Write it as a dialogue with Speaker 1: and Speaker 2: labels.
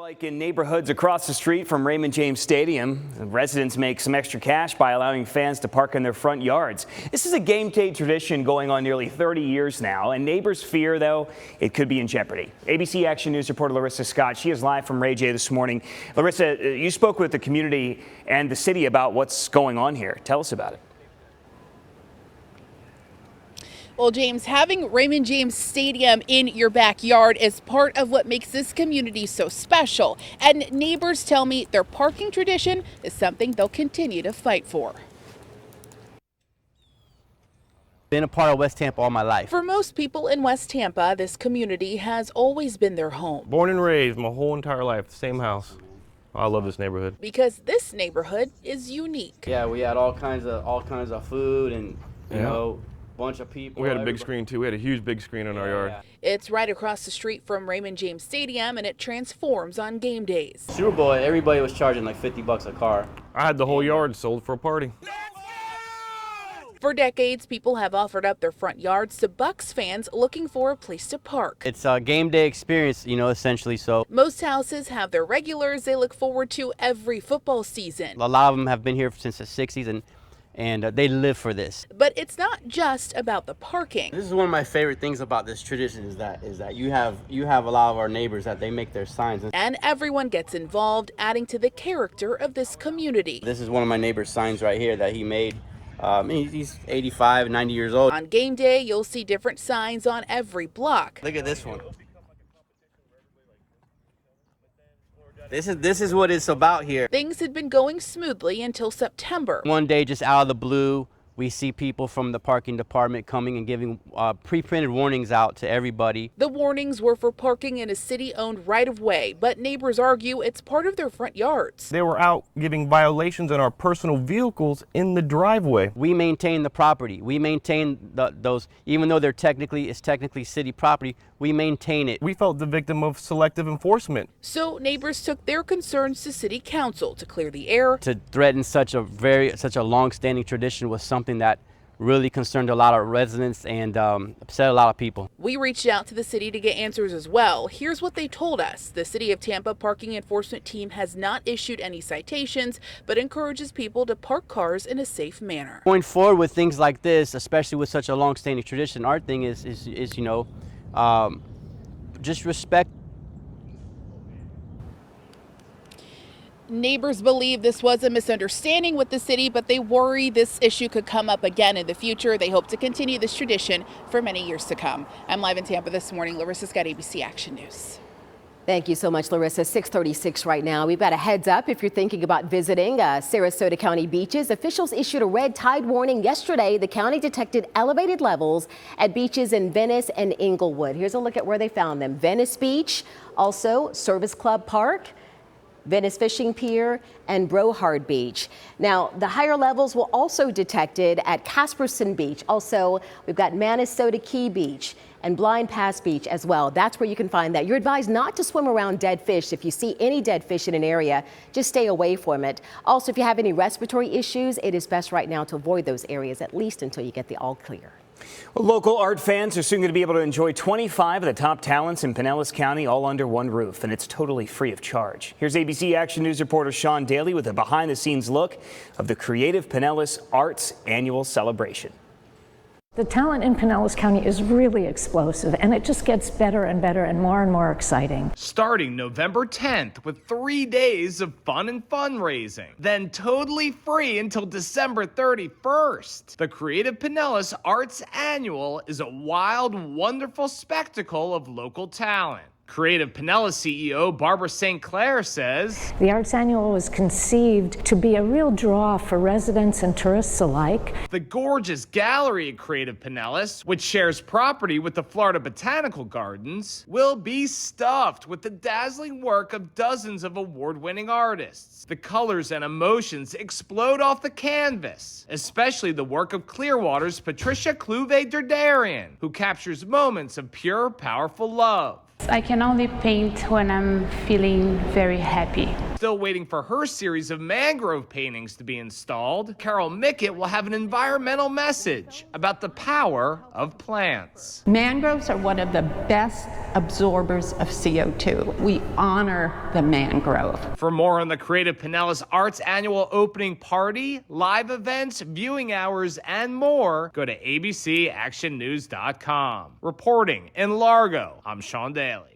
Speaker 1: Like in neighborhoods across the street from Raymond James Stadium, residents make some extra cash by allowing fans to park in their front yards. This is a game day tradition going on nearly 30 years now, and neighbors fear, though, it could be in jeopardy. ABC Action News reporter Larissa Scott, she is live from Ray J this morning. Larissa, you spoke with the community and the city about what's going on here. Tell us about it.
Speaker 2: Well, James, having Raymond James Stadium in your backyard is part of what makes this community so special. And neighbors tell me their parking tradition is something they'll continue to fight for.
Speaker 3: Been a part of West Tampa all my life.
Speaker 2: For most people in West Tampa, this community has always been their home.
Speaker 4: Born and raised my whole entire life, same house. I love this neighborhood.
Speaker 2: Because this neighborhood is unique.
Speaker 3: Yeah, we had all kinds of food and you know, bunch of people.
Speaker 4: We had a big screen too. We had a huge big screen in our yard.
Speaker 2: It's right across the street from Raymond James Stadium, and it transforms on game days.
Speaker 3: Super Bowl, everybody was charging like $50 a car.
Speaker 4: I had the whole yard sold for a party.
Speaker 2: For decades, people have offered up their front yards to Bucs fans looking for a place to park.
Speaker 3: It's a game day experience, you know, essentially. So
Speaker 2: most houses have their regulars they look forward to every football season.
Speaker 3: A lot of them have been here since the 60s and they live for this.
Speaker 2: But it's not just about the parking.
Speaker 3: This is one of my favorite things about this tradition is that you have a lot of our neighbors that they make their signs.
Speaker 2: And everyone gets involved, adding to the character of this community.
Speaker 3: This is one of my neighbor's signs right here that he made. He's 85, 90 years old.
Speaker 2: On game day, you'll see different signs on every block.
Speaker 3: Look at this one. This is what it's about here.
Speaker 2: Things had been going smoothly until September.
Speaker 3: One day, just out of the blue, we see people from the parking department coming and giving pre-printed warnings out to everybody.
Speaker 2: The warnings were for parking in a city-owned right-of-way, but neighbors argue it's part of their front yards.
Speaker 4: They were out giving violations on our personal vehicles in the driveway.
Speaker 3: We maintain the property. We maintain those, even though it's technically city property, we maintain it.
Speaker 4: We felt the victim of selective enforcement.
Speaker 2: So neighbors took their concerns to city council to clear the air.
Speaker 3: To threaten such a long-standing tradition was something that really concerned a lot of residents and upset a lot of people.
Speaker 2: We reached out to the city to get answers as well. Here's what they told us. The City of Tampa parking enforcement team has not issued any citations, but encourages people to park cars in a safe manner.
Speaker 3: Going forward with things like this, especially with such a long-standing tradition, our thing is you know, just respect.
Speaker 2: Neighbors believe this was a misunderstanding with the city, but they worry this issue could come up again in the future. They hope to continue this tradition for many years to come. I'm live in Tampa this morning. Larissa Scott, ABC Action News.
Speaker 5: Thank you so much, Larissa. 6:36 right now. We've got a heads up if you're thinking about visiting Sarasota County beaches. Officials issued a red tide warning yesterday. The county detected elevated levels at beaches in Venice and Inglewood. Here's a look at where they found them. Venice Beach, also Service Club Park, Venice Fishing Pier, and Brohard Beach. Now, the higher levels were also detected at Casperson Beach. Also, we've got Manasota Key Beach and Blind Pass Beach as well. That's where you can find that. You're advised not to swim around dead fish. If you see any dead fish in an area, just stay away from it. Also, if you have any respiratory issues, it is best right now to avoid those areas, at least until you get the all clear.
Speaker 1: Well, local art fans are soon going to be able to enjoy 25 of the top talents in Pinellas County all under one roof, and it's totally free of charge. Here's ABC Action News reporter Sean Daly with a behind-the-scenes look of the Creative Pinellas Arts Annual Celebration.
Speaker 6: The talent in Pinellas County is really explosive, and it just gets better and better and more exciting.
Speaker 7: Starting November 10th with 3 days of fun and fundraising, then totally free until December 31st. The Creative Pinellas Arts Annual is a wild, wonderful spectacle of local talent. Creative Pinellas CEO Barbara St. Clair says,
Speaker 6: The Arts Annual was conceived to be a real draw for residents and tourists alike.
Speaker 7: The gorgeous gallery at Creative Pinellas, which shares property with the Florida Botanical Gardens, will be stuffed with the dazzling work of dozens of award-winning artists. The colors and emotions explode off the canvas, especially the work of Clearwater's Patricia Cluve-Derderian, who captures moments of pure, powerful love.
Speaker 8: I can only paint when I'm feeling very happy.
Speaker 7: still waiting for her series of mangrove paintings to be installed, Carol Mickett will have an environmental message about the power of plants.
Speaker 8: Mangroves are one of the best absorbers of CO2. We honor the mangrove.
Speaker 7: For more on the Creative Pinellas Arts Annual Opening Party, live events, viewing hours, and more, go to abcactionnews.com. Reporting in Largo, I'm Sean Daly.